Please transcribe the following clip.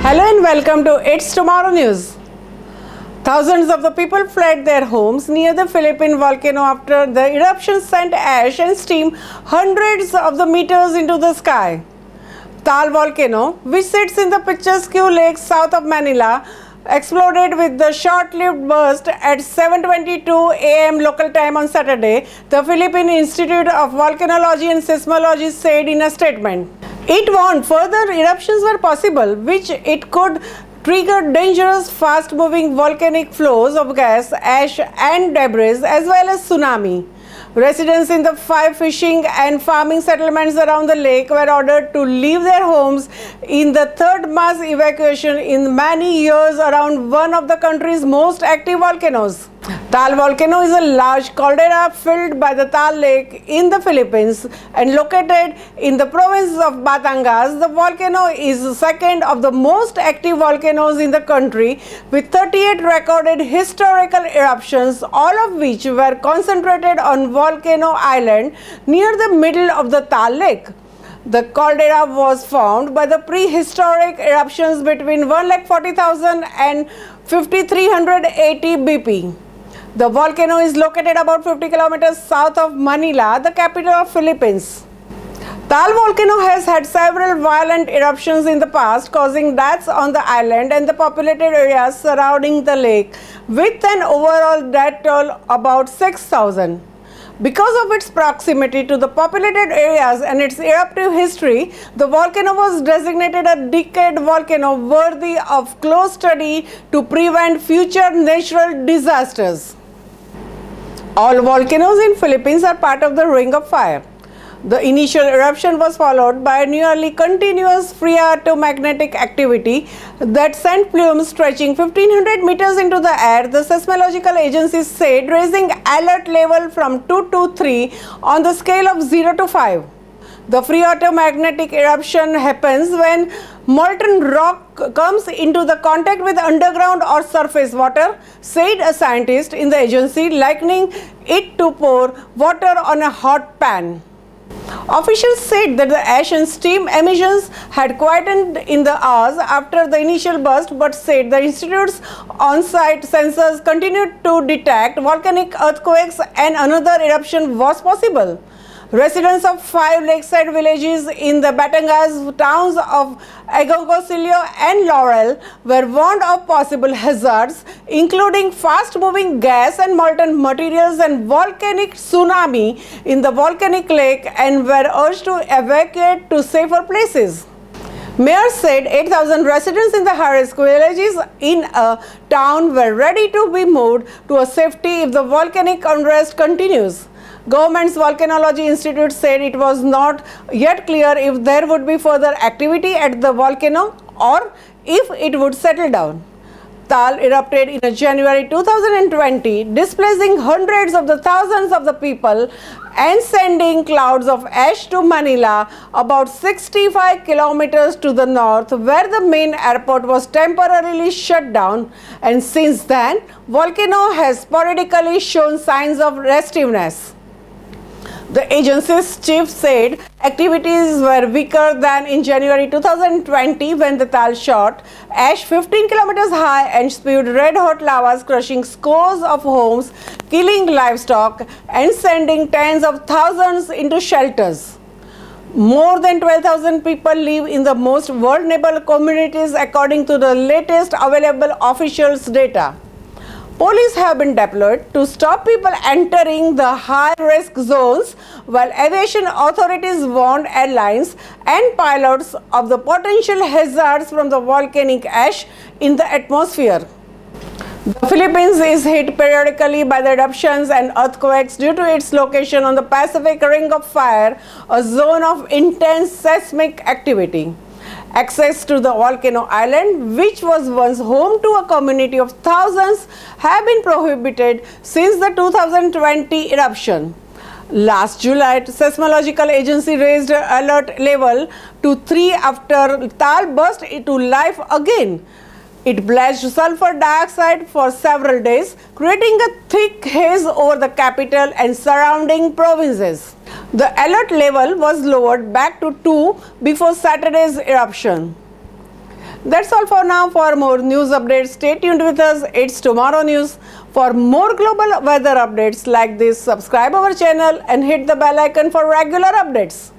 Hello and welcome to It's Tomorrow News. Thousands of the people fled their homes near the Philippine volcano after the eruption sent ash and steam hundreds of the meters into the sky. Taal Volcano, which sits in the picturesque lake south of Manila, exploded with the short-lived burst at 7:22 a.m. local time on Saturday, the Philippine Institute of Volcanology and Seismology said in a statement. It warned further eruptions were possible, which it could trigger dangerous fast-moving volcanic flows of gas, ash and debris as well as tsunami. Residents in the 5 fishing and farming settlements around the lake were ordered to leave their homes in the third mass evacuation in many years around one of the country's most active volcanoes. Taal Volcano is a large caldera filled by the Taal Lake in the Philippines and located in the province of Batangas. The volcano is the second of the most active volcanoes in the country with 38 recorded historical eruptions, all of which were concentrated on Volcano Island near the middle of the Taal Lake. The caldera was formed by the prehistoric eruptions between 140,000 and 5,380 BP. The volcano is located about 50 kilometers south of Manila, the capital of Philippines. Taal Volcano has had several violent eruptions in the past, causing deaths on the island and the populated areas surrounding the lake, with an overall death toll about 6,000. Because of its proximity to the populated areas and its eruptive history, the volcano was designated a decade volcano worthy of close study to prevent future natural disasters. All volcanoes in Philippines are part of the Ring of Fire. The initial eruption was followed by nearly continuous phreatomagnetic activity that sent plumes stretching 1500 meters into the air, the seismological agencies said, raising alert level from 2 to 3 on the scale of 0 to 5. The phreatomagnetic eruption happens when molten rock comes into the contact with underground or surface water, said a scientist in the agency, likening it to pour water on a hot pan. Officials said that the ash and steam emissions had quietened in the hours after the initial burst, but said the institute's on-site sensors continued to detect volcanic earthquakes and another eruption was possible. Residents of 5 lakeside villages in the Batangas towns of Agoncillo and Laurel were warned of possible hazards, including fast-moving gas and molten materials and volcanic tsunami in the volcanic lake, and were urged to evacuate to safer places. Mayor said 8,000 residents in the high-risk villages in a town were ready to be moved to a safety if the volcanic unrest continues. Government's Volcanology Institute said it was not yet clear if there would be further activity at the volcano or if it would settle down. Taal erupted in January 2020, displacing hundreds of the thousands of the people and sending clouds of ash to Manila, about 65 kilometers to the north, where the main airport was temporarily shut down. And since then, volcano has sporadically shown signs of restiveness. The agency's chief said activities were weaker than in January 2020 when the Taal shot ash 15 kilometers high and spewed red-hot lavas, crushing scores of homes, killing livestock and sending tens of thousands into shelters. More than 12,000 people live in the most vulnerable communities according to the latest available official data. Police have been deployed to stop people entering the high-risk zones, while aviation authorities warned airlines and pilots of the potential hazards from the volcanic ash in the atmosphere. The Philippines is hit periodically by the eruptions and earthquakes due to its location on the Pacific Ring of Fire, a zone of intense seismic activity. Access to the volcano island, which was once home to a community of thousands, have been prohibited since the 2020 eruption. Last July, Seismological Agency raised alert level to 3 after Taal burst into life again. It blazed sulfur dioxide for several days, creating a thick haze over the capital and surrounding provinces. The alert level was lowered back to 2 before Saturday's eruption. That's all for now. For more news updates, stay tuned with us. It's Tomorrow News. For more global weather updates like this, subscribe our channel and hit the bell icon for regular updates.